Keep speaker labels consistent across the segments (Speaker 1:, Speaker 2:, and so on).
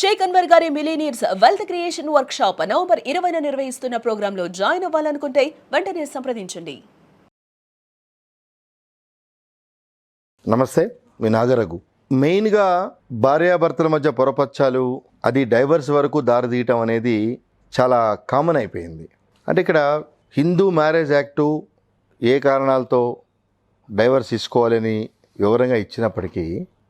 Speaker 1: షేక్ అన్వర్ గారి millionaires wealth creation workshop November 20న నిర్వహిస్తున్న ప్రోగ్రాంలో జాయిన్ అవ్వాలనుకుంటే వెంటనే సంప్రదించండి.
Speaker 2: నమస్తే, మీ నాగరఘు. మెయిన్గా భార్యాభర్తల మధ్య పొరపచ్చాలు, అది డైవర్స్ వరకు దారితీయటం అనేది చాలా కామన్ అయిపోయింది. అంటే ఇక్కడ హిందూ మ్యారేజ్ యాక్టు ఏ కారణాలతో డైవర్స్ తీసుకోవాలని వివరంగా ఇచ్చినప్పటికీ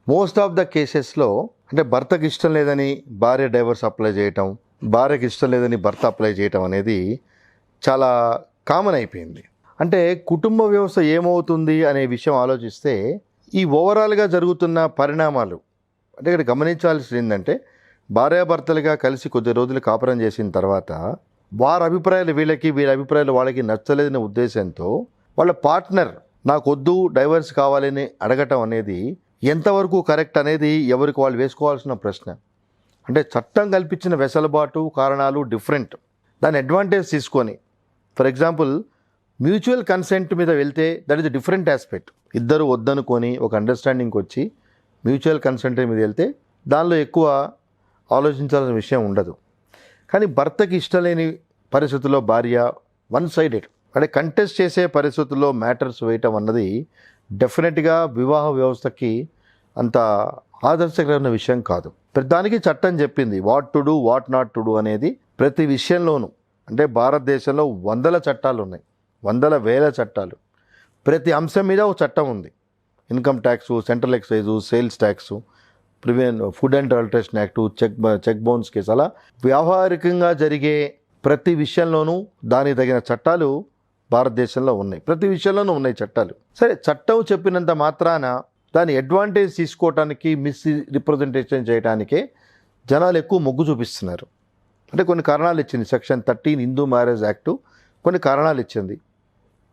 Speaker 2: మోస్ట్ ఆఫ్ ద కేసెస్లో అంటే భర్తకి ఇష్టం లేదని భార్య డైవర్స్ అప్లై చేయటం, భార్యకి ఇష్టం లేదని భర్త అప్లై చేయటం అనేది చాలా కామన్ అయిపోయింది. అంటే కుటుంబ వ్యవస్థ ఏమవుతుంది అనే విషయం ఆలోచిస్తే ఈ ఓవరాల్గా జరుగుతున్న పరిణామాలు అంటే ఇక్కడ గమనించాల్సింది ఏంటంటే, భార్యాభర్తలుగా కలిసి కొద్ది రోజులు కాపురం చేసిన తర్వాత వారి అభిప్రాయాలు వీళ్ళకి, వీళ్ళ అభిప్రాయాలు వాళ్ళకి నచ్చలేదనే ఉద్దేశంతో వాళ్ళ పార్ట్నర్ నాకు వద్దు డైవర్స్ కావాలని అడగటం అనేది ఎంతవరకు కరెక్ట్ అనేది ఎవరికి వాళ్ళు వేసుకోవాల్సిన ప్రశ్న. అంటే చట్టం కల్పించిన వెసులుబాటు కారణాలు డిఫరెంట్, దాని అడ్వాంటేజ్ తీసుకొని ఫర్ ఎగ్జాంపుల్ మ్యూచువల్ కన్సెంట్ మీద వెళ్తే దట్ ఈస్ డిఫరెంట్ ఆస్పెక్ట్. ఇద్దరు వద్దనుకొని ఒక అండర్స్టాండింగ్కి వచ్చి మ్యూచువల్ కన్సెంట్ మీద వెళ్తే దానిలో ఎక్కువ ఆలోచించాల్సిన విషయం ఉండదు. కానీ భర్తకి ఇష్టం లేని పరిస్థితుల్లో భార్య వన్ సైడెడ్ అంటే కంటెస్ట్ చేసే పరిస్థితుల్లో మ్యాటర్స్ వేయటం అన్నది డెఫినెట్గా వివాహ వ్యవస్థకి అంత ఆదర్శకరమైన విషయం కాదు. ప్రతిదానికి చట్టం చెప్పింది what to do, what not to do అనేది. ప్రతి విషయంలోనూ అంటే భారతదేశంలో వందల చట్టాలు ఉన్నాయి, వందల వేల చట్టాలు. ప్రతి అంశం మీద ఒక చట్టం ఉంది. Income tax, central excise, sales tax, food and adulteration act, check bounce case, అలా వ్యావహారికంగా జరిగే ప్రతి విషయంలోనూ దానికి తగిన చట్టాలు భారతదేశంలో ఉన్నాయి. ప్రతి విషయంలోనూ ఉన్నాయి చట్టాలు. సరే, చట్టం చెప్పినంత మాత్రాన దాని అడ్వాంటేజ్ తీసుకోవటానికి, మిస్ రిప్రజెంటేషన్ చేయడానికే జనాలు ఎక్కువ మొగ్గు చూపిస్తున్నారు. అంటే కొన్ని కారణాలు ఇచ్చింది సెక్షన్ 13 హిందూ మ్యారేజ్ యాక్టు కొన్ని కారణాలు ఇచ్చింది.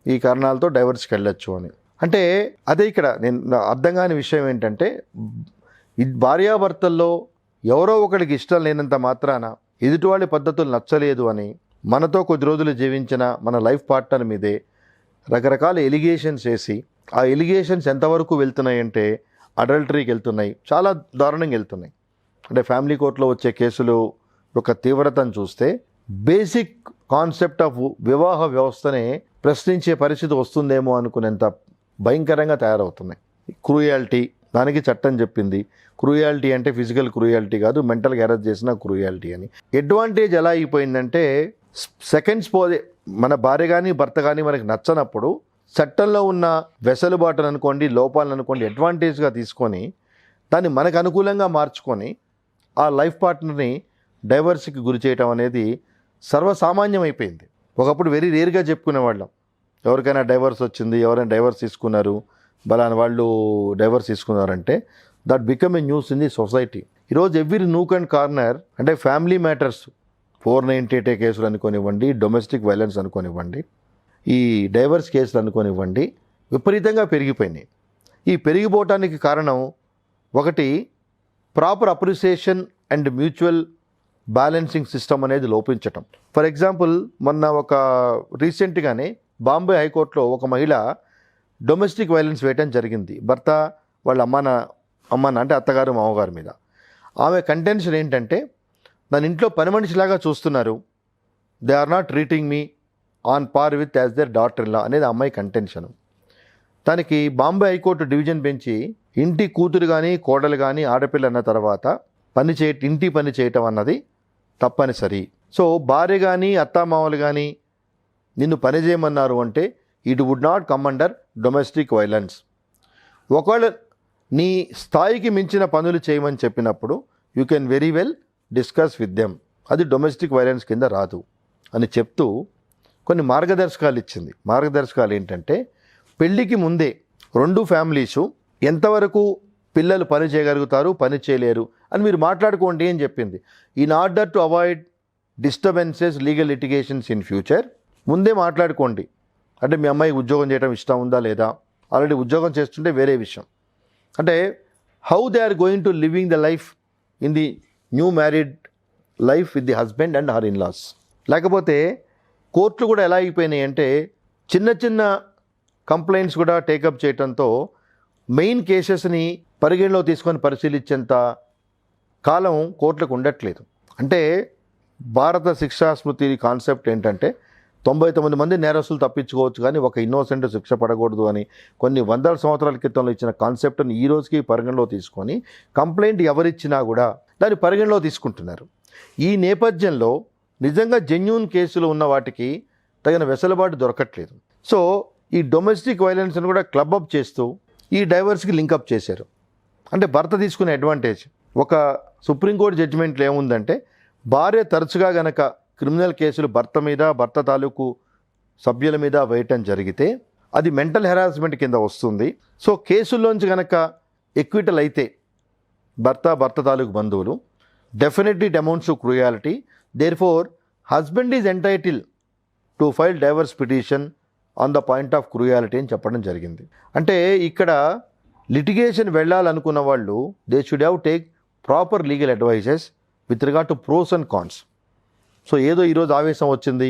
Speaker 2: ఈ కారణాలతో డైవర్స్కి వెళ్ళొచ్చు అని. అంటే అదే ఇక్కడ నేను అర్థం కాని విషయం ఏంటంటే, భార్యాభర్తల్లో ఎవరో ఒకరికి ఇష్టం లేనంత మాత్రాన ఎదుటివాళ్ళ పద్ధతులు నచ్చలేదు అని మనతో కొద్ది రోజులు జీవించిన మన లైఫ్ పార్ట్నర్ మీదే రకరకాల ఎలిగేషన్స్ వేసి, ఆ ఎలిగేషన్స్ ఎంతవరకు వెళ్తున్నాయంటే అడల్టరీకి వెళ్తున్నాయి, చాలా దారుణంగా వెళ్తున్నాయి. అంటే ఫ్యామిలీ కోర్టులో వచ్చే కేసులు ఒక తీవ్రతను చూస్తే బేసిక్ కాన్సెప్ట్ ఆఫ్ వివాహ వ్యవస్థనే ప్రశ్నించే పరిస్థితి వస్తుందేమో అనుకునేంత భయంకరంగా తయారవుతున్నాయి. క్రూయాలిటీ, దానికి చట్టం చెప్పింది. క్రూయాలిటీ అంటే ఫిజికల్ క్రూయాలిటీ కాదు, మెంటల్గా అరెస్ట్ చేసిన క్రూయాలిటీ అని. అడ్వాంటేజ్ ఎలా అయిపోయిందంటే, సెకండ్స్ పోదే మన భార్య కానీ భర్త కానీ మనకి నచ్చనప్పుడు చట్టంలో ఉన్న వెసులుబాటును అనుకోండి, లోపాలను అనుకోండి, అడ్వాంటేజ్గా తీసుకొని దాన్ని మనకు అనుకూలంగా మార్చుకొని ఆ లైఫ్ పార్ట్నర్ని డైవర్స్కి గురి చేయటం అనేది సర్వసామాన్యం అయిపోయింది. ఒకప్పుడు వెరీ రేర్గా చెప్పుకునేవాళ్ళం, ఎవరికైనా డైవర్స్ వచ్చింది, ఎవరైనా డైవర్స్ తీసుకున్నారు, బలానా వాళ్ళు డైవర్స్ తీసుకున్నారంటే that become a news in the society. ఈరోజు ఎవ్రీ నూక్ అండ్ కార్నర్ అంటే ఫ్యామిలీ మ్యాటర్స్, 498 కేసులు అనుకోనివ్వండి, డొమెస్టిక్ వైలెన్స్ అనుకోనివ్వండి, ఈ డైవర్స్ కేసులు అనుకోనివ్వండి, విపరీతంగా పెరిగిపోయినాయి. ఈ పెరిగిపోవటానికి కారణం ఒకటి, proper appreciation and mutual balancing system అనేది లోపించటం. ఫర్ ఎగ్జాంపుల్ మొన్న ఒక రీసెంట్గానే బాంబే హైకోర్టులో ఒక మహిళ డొమెస్టిక్ వైలెన్స్ వేయటం జరిగింది. భర్త వాళ్ళ అమ్మ అంటే అత్తగారు మామగారి మీద. ఆమె కంటెన్షన్ ఏంటంటే, నన్ను ఇంట్లో పని మనిషిలాగా చూస్తున్నారు, they are not treating me on par with as their daughter in law అనేది అమ్మాయి కంటెన్షన్. దానికి బాంబే హైకోర్టు డివిజన్ బెంచి ఇంటి కూతురు కానీ కోడలు కానీ ఆడపిల్ల అన్న తర్వాత ఇంటి పని చేయటం అన్నది తప్పనిసరి. సో భార్య కానీ అత్తామామలు కానీ నిన్ను పని చేయమన్నారు అంటే it would not come under domestic violence. ఒకవేళ నీ స్థాయికి మించిన పనులు చేయమని చెప్పినప్పుడు you can very well discuss with them, అది డొమెస్టిక్ వైలెన్స్ కింద రాదు అని చెప్తూ కొన్ని మార్గదర్శకాలు ఇచ్చింది. మార్గదర్శకాలు ఏంటంటే, పెళ్ళికి ముందే రెండు ఫ్యామిలీసు ఎంతవరకు పిల్లలు పని చేయగలుగుతారు, పని చేయలేరు అని మీరు మాట్లాడుకోండి అని చెప్పింది. In order to avoid disturbances legal litigations in future, ముందే మాట్లాడుకోండి. అంటే మీ అమ్మాయికి ఉద్యోగం చేయడం ఇష్టం ఉందా లేదా, ఆల్రెడీ ఉద్యోగం చేస్తుంటే వేరే విషయం. అంటే how they are going to living the life in the new married life with the husband and her in laws. లేకపోతే కోర్టులు కూడా ఎలా అయిపోయినాయి అంటే, చిన్న చిన్న కంప్లైంట్స్ కూడా టేకప్ చేయడంతో మెయిన్ కేసెస్ని పరిగణలో తీసుకొని పరిశీలించేంత కాలం కోర్టులకు ఉండట్లేదు. అంటే భారత శిక్షా స్మృతి కాన్సెప్ట్ ఏంటంటే 99 మంది నేరస్తులు తప్పించుకోవచ్చు కానీ ఒక ఇన్నోసెంట్ శిక్ష పడకూడదు అని కొన్ని వందల సంవత్సరాల క్రితంలో ఇచ్చిన కాన్సెప్ట్ని ఈ రోజుకి పరిగణలో తీసుకొని కంప్లైంట్ ఎవరిచ్చినా కూడా దాన్ని పరిగణలో తీసుకుంటున్నారు. ఈ నేపథ్యంలో నిజంగా జెన్యూన్ కేసులు ఉన్న వాటికి తగిన వెసులుబాటు దొరకట్లేదు. సో ఈ డొమెస్టిక్ వైలెన్స్ని కూడా క్లబ్ అప్ చేస్తూ ఈ డైవర్స్కి లింకప్ చేశారు. అంటే భర్త తీసుకునే అడ్వాంటేజ్. ఒక సుప్రీంకోర్టు జడ్జిమెంట్లో ఏముందంటే భార్య తరచుగా గనక క్రిమినల్ కేసులు భర్త మీద భర్త తాలూకు సభ్యుల మీద వేయటం జరిగితే అది మెంటల్ హెరాస్మెంట్ కింద వస్తుంది. సో కేసుల్లోంచి గనక ఎక్విటల్ అయితే భర్త తాలూకు బంధువులు definitely it amounts to cruelty. Therefore husband is entitle to file divorce petition on the point of cruelty అని చెప్పడం జరిగింది. అంటే ఇక్కడ లిటిగేషన్ వెళ్ళాలనుకున్న వాళ్ళు they should have take proper legal advises with regard to pros and cons. So ఏదో ఈరోజు ఆవేశం వచ్చింది,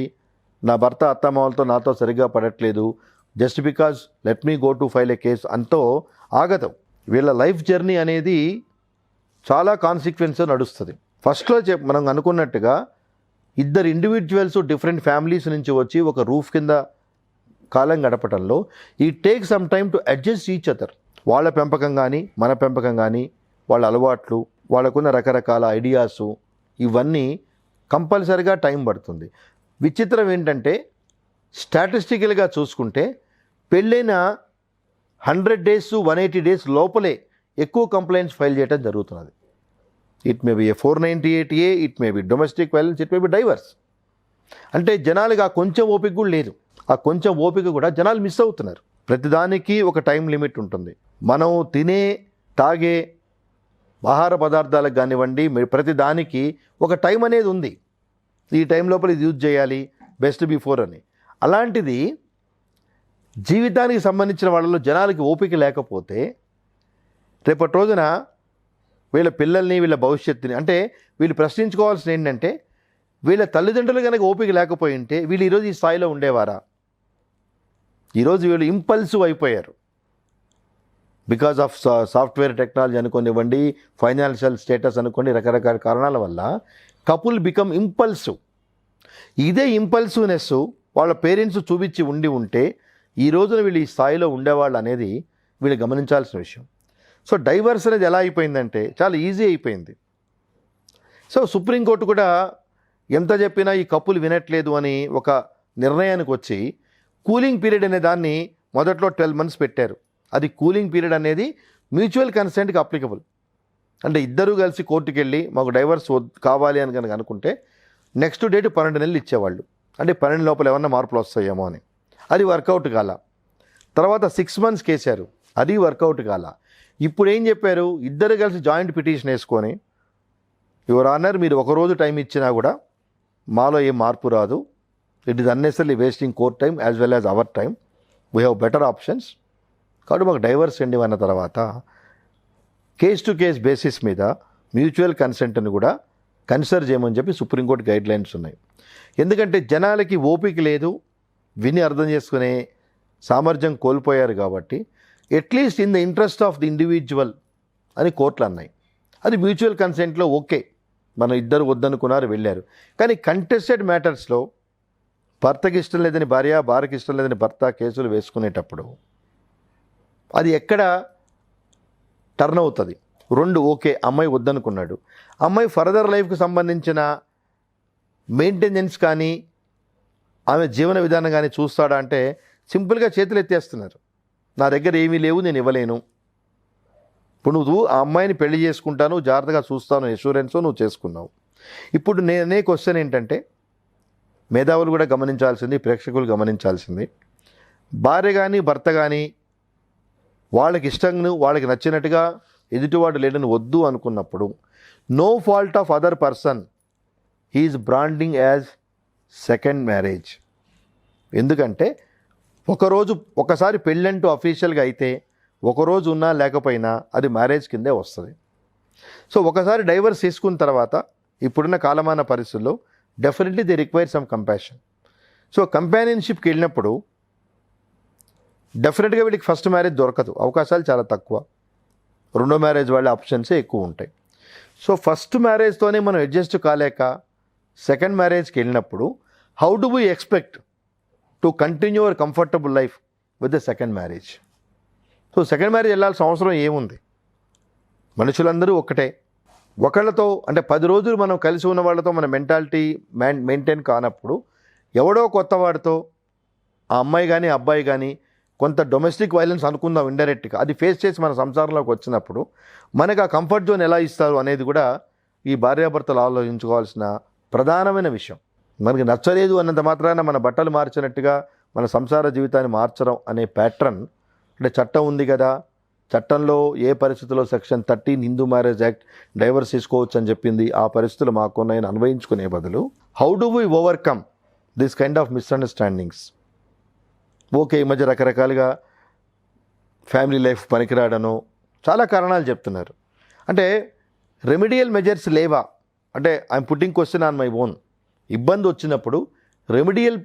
Speaker 2: నా భర్త అత్తమామలతో నాతో సరిగ్గా పడట్లేదు, just because let me go to file A case అంతో ఆగదు. వీళ్ళ లైఫ్ జర్నీ అనేది చాలా కాన్సిక్వెన్స్ నడుస్తుంది. ఫస్ట్లో మనం అనుకున్నట్టుగా ఇద్దరు ఇండివిజువల్స్ డిఫరెంట్ ఫ్యామిలీస్ నుంచి వచ్చి ఒక రూఫ్ కింద కాలం గడపడంలో ఈ take some time to adjust each other. వాళ్ళ పెంపకం కానీ మన పెంపకం కానీ వాళ్ళ అలవాట్లు వాళ్ళకున్న రకరకాల ఐడియాసు ఇవన్నీ కంపల్సరిగా టైం పడుతుంది. విచిత్రం ఏంటంటే స్టాటిస్టికల్గా చూసుకుంటే పెళ్ళైన 100 days to 180 days లోపలే ఎక్కువ కంప్లైంట్స్ ఫైల్ చేయడం జరుగుతున్నది. It may be A 498A, it may be domestic violence, it may be divorce. అంటే జనాలకు ఆ కొంచెం ఓపిక కూడా లేదు. ఆ కొంచెం ఓపిక కూడా జనాలు మిస్ అవుతున్నారు. ప్రతిదానికి ఒక టైం లిమిట్ ఉంటుంది. మనం తినే తాగే ఆహార పదార్థాలకు కానివ్వండి ప్రతిదానికి ఒక టైం అనేది ఉంది. ఈ టైం లోపల ఇది యూజ్ చేయాలి బెస్ట్ బిఫోర్ అని. అలాంటిది జీవితానికి సంబంధించిన వాళ్ళలో జనాలకి ఓపిక లేకపోతే రేపటి రోజున వీళ్ళ పిల్లల్ని వీళ్ళ భవిష్యత్తుని అంటే వీళ్ళు ప్రశ్నించుకోవాల్సింది ఏంటంటే వీళ్ళ తల్లిదండ్రులు కనుక ఓపిక లేకపోయి ఉంటే వీళ్ళు ఈరోజు ఈ స్థాయిలో ఉండేవారా? ఈరోజు వీళ్ళు ఇంపల్సివ్ అయిపోయారు. బికాజ్ ఆఫ్ సాఫ్ట్వేర్ టెక్నాలజీ అనుకోనివ్వండి, ఫైనాన్షియల్ స్టేటస్ అనుకోండి, రకరకాల కారణాల వల్ల కపుల్ బికమ్ ఇంపల్సివ్. ఇదే ఇంపల్సివ్నెస్ వాళ్ళ పేరెంట్స్ చూపించి ఉంటే ఈ రోజున వీళ్ళు ఈ స్థాయిలో ఉండేవాళ్ళు అనేది వీళ్ళు గమనించాల్సిన విషయం. సో డైవర్స్ అనేది ఎలా అయిపోయిందంటే చాలా ఈజీ అయిపోయింది. సో సుప్రీంకోర్టు కూడా ఎంత చెప్పినా ఈ కపుల్ వినట్లేదు అని ఒక నిర్ణయానికి వచ్చి కూలింగ్ పీరియడ్ అనే దాన్ని మొదట్లో 12 months పెట్టారు. అది కూలింగ్ పీరియడ్ అనేది మ్యూచువల్ కన్సెంట్కి అప్లికబుల్. అంటే ఇద్దరూ కలిసి కోర్టుకు వెళ్ళి మాకు డైవర్స్ కావాలి అని కనుక అనుకుంటే నెక్స్ట్ డేట్ 12 నెలలు ఇచ్చేవాళ్ళు. అంటే 12 లోపల ఏమన్నా మార్పులు వస్తాయేమో అని. అది వర్కౌట్ కాల. తర్వాత 6 months కేసారు, అది వర్కౌట్ కాల. ఇప్పుడు ఏం చెప్పారు, ఇద్దరు కలిసి జాయింట్ పిటిషన్ వేసుకొని యువర్ ఆనర్ మీరు ఒకరోజు టైం ఇచ్చినా కూడా మాలో ఏం మార్పు రాదు, it is unnecessary wasting court time as well as our time, we have better options, కాబట్టి మాకు డైవర్స్ అండి అన్న తర్వాత కేస్ టు కేస్ బేసిస్ మీద మ్యూచువల్ కన్సెంట్ని కూడా కన్సిడర్ చేయమని చెప్పి సుప్రీంకోర్టు గైడ్లైన్స్ ఉన్నాయి. ఎందుకంటే జనాలకి ఓపిక లేదు, విని అర్థం చేసుకునే సామర్థ్యం కోల్పోయారు కాబట్టి at least in the interest of the individual అని కోర్టులు అన్నాయి. అది మ్యూచువల్ కన్సెంట్లో ఓకే, మనం ఇద్దరు వద్దనుకున్నారు వెళ్ళారు. కానీ కంటెస్టెడ్ మ్యాటర్స్లో భర్తకి ఇష్టం లేదని భార్యకి ఇష్టం లేదని భర్త కేసులు వేసుకునేటప్పుడు అది ఎక్కడ టర్న్ అవుతుంది? రెండు ఓకే, అమ్మాయి వద్దనుకున్నాడు, అమ్మాయి ఫర్దర్ లైఫ్కి సంబంధించిన మెయింటెనెన్స్ కానీ ఆమె జీవన విధానం కానీ చూస్తాడా అంటే సింపుల్గా చేతులు ఎత్తేస్తున్నారు, నా దగ్గర ఏమీ లేవు, నేను ఇవ్వలేను. ఇప్పుడు నువ్వు ఆ అమ్మాయిని పెళ్లి చేసుకుంటాను, జాగ్రత్తగా చూస్తాను ఇన్సూరెన్స్ నువ్వు చేసుకున్నావు. ఇప్పుడు నేనే క్వశ్చన్ ఏంటంటే మేధావులు కూడా గమనించాల్సింది, ప్రేక్షకులు గమనించాల్సింది, భార్య కానీ భర్త కానీ వాళ్ళకి ఇష్టంగా వాళ్ళకి నచ్చినట్టుగా ఎదుటివాడు లేడని వద్దు అనుకున్నప్పుడు no fault of other person he is branding as second marriage. ఎందుకంటే ఒకసారి పెళ్ళంటూ అఫీషియల్గా అయితే ఒకరోజు ఉన్నా లేకపోయినా అది మ్యారేజ్ కిందే వస్తుంది. సో ఒకసారి డైవర్స్ తీసుకున్న తర్వాత ఇప్పుడున్న కాలమాన పరిస్థితుల్లో definitely they require some compassion. So కంపానియన్షిప్కి వెళ్ళినప్పుడు డెఫినెట్గా వీళ్ళకి ఫస్ట్ మ్యారేజ్ దొరకదు, అవకాశాలు చాలా తక్కువ, రెండో మ్యారేజ్ వాళ్ళ ఆప్షన్సే ఎక్కువ ఉంటాయి. సో ఫస్ట్ మ్యారేజ్తోనే మనం అడ్జస్ట్ కాలేక సెకండ్ మ్యారేజ్కి వెళ్ళినప్పుడు how do we expect to continue our comfortable life with the second marriage? So second marriage వెళ్ళాల్సిన అవసరం ఏముంది? మనుషులందరూ ఒక్కటే. ఒకళ్ళతో అంటే 10 రోజులు మనం కలిసి ఉన్న వాళ్ళతో మన మెంటాలిటీ మెయింటైన్ కానప్పుడు ఎవడో కొత్త వాడితో ఆ అమ్మాయి కానీ అబ్బాయి కానీ కొంత డొమెస్టిక్ వైలెన్స్ అనుకుందాం ఇండైరెక్ట్గా, అది ఫేస్ చేసి మన సంసారంలోకి వచ్చినప్పుడు మనకు ఆ కంఫర్ట్ జోన్ ఎలా ఇస్తారు అనేది కూడా ఈ భార్యాభర్తలు ఆలోచించుకోవాల్సిన ప్రధానమైన విషయం. మనకి నచ్చలేదు అన్నంత మాత్రాన మన బట్టలు మార్చినట్టుగా మన సంసార జీవితాన్ని మార్చడం అనే ప్యాటర్న్, అంటే చట్టం ఉంది కదా, చట్టంలో ఏ పరిస్థితుల్లో section 13 Hindu marriage act divorce తీసుకోవచ్చు అని చెప్పింది, ఆ పరిస్థితులు మాకున్నాయని అన్వయించుకునే బదులు how do we overcome this kind of misunderstandings? Okay, ఈ మధ్య రకరకాలుగా ఫ్యామిలీ లైఫ్ పనికిరాడనో చాలా కారణాలు చెప్తున్నారు. అంటే రెమిడియల్ మెజర్స్ లేవా? అంటే I'm putting question on my own. ఇబ్బంది వచ్చినప్పుడు రెమిడియల్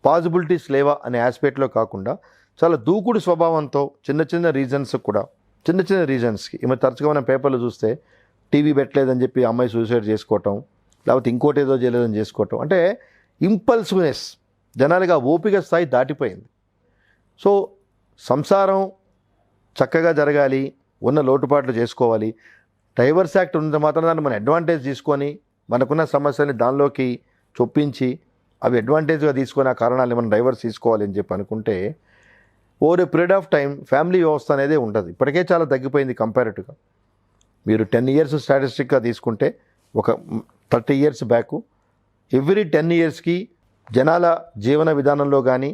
Speaker 2: పాసిబిలిటీస్ లేవా అనే ఆస్పెక్ట్లో కాకుండా చాలా దూకుడు స్వభావంతో చిన్న చిన్న రీజన్స్కి ఈమె తరచుగా మనం పేపర్లు చూస్తే టీవీ పెట్టలేదని చెప్పి అమ్మాయి సూసైడ్ చేసుకోవటం, లేకపోతే ఇంకోటి ఏదో చేయలేదని చేసుకోవటం, అంటే ఇంపల్సివ్నెస్ జనాలుగా ఓపిక స్థాయి దాటిపోయింది. సో సంసారం చక్కగా జరగాలి, ఉన్న లోటుపాట్లు చేసుకోవాలి. డైవర్స్ యాక్ట్ ఉన్నంత మాత్రం దాన్ని మనం అడ్వాంటేజ్ తీసుకొని మనకున్న సమస్యని దానిలోకి చొప్పించి అవి అడ్వాంటేజ్గా తీసుకొని ఆ కారణాలని మనం డైవర్స్ తీసుకోవాలి అని చెప్పి అనుకుంటే over a period of time family వ్యవస్థ అనేది ఉండదు. ఇప్పటికే చాలా తగ్గిపోయింది కంపారిటివ్గా. మీరు 10 ఇయర్స్ స్టాటిస్టిక్గా తీసుకుంటే ఒక 30 ఇయర్స్ బ్యాక్ ఎవ్రీ 10 ఇయర్స్కి జనాల జీవన విధానంలో కానీ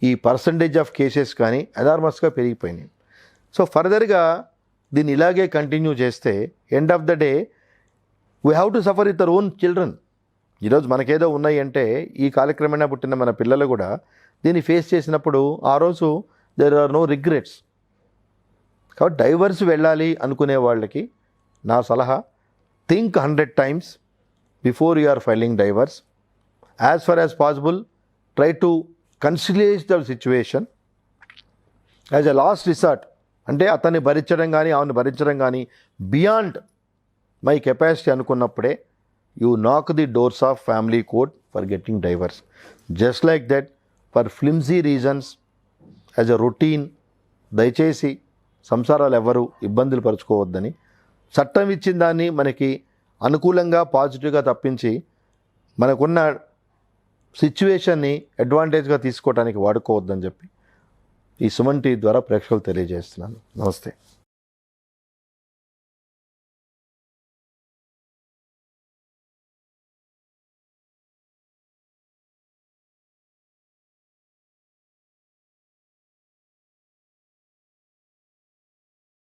Speaker 2: ఈ పర్సంటేజ్ ఆఫ్ కేసెస్ కానీ ఎనార్మస్గా పెరిగిపోయినాయి. సో ఫర్దర్గా దీన్ని ఇలాగే కంటిన్యూ చేస్తే end of the day we have to suffer with our own children. ఈరోజు మనకేదో ఉన్నాయి అంటే ఈ కాలక్రమేణా పుట్టిన మన పిల్లలు కూడా దీన్ని ఫేస్ చేసినప్పుడు ఆ రోజు దేర్ ఆర్ నో రిగ్రెట్స్. కాబట్టి డైవర్స్ వెళ్ళాలి అనుకునే వాళ్ళకి నా సలహా, think 100 times before you are filing divorce. As far as possible try to conciliate the situation as a last resort. అంటే అతన్ని భరించడం కానీ ఆమెను భరించడం కానీ బియాండ్ మై కెపాసిటీ అనుకున్నప్పుడే you knock the doors of family court for getting divorce. Just like that for flimsy reasons as a routine దయచేసి సంసారాలు ఎవరు ఇబ్బందులు పరుచుకోవద్దని, చట్టం ఇచ్చిన దాన్ని మనకి అనుకూలంగా పాజిటివ్గా తప్పించి మనకున్న సిచ్యువేషన్ని అడ్వాంటేజ్గా తీసుకోవడానికి వాడుకోవద్దని చెప్పి ఈ సుమన్ టీవీ ద్వారా ప్రేక్షకులు తెలియజేస్తున్నాను. నమస్తే.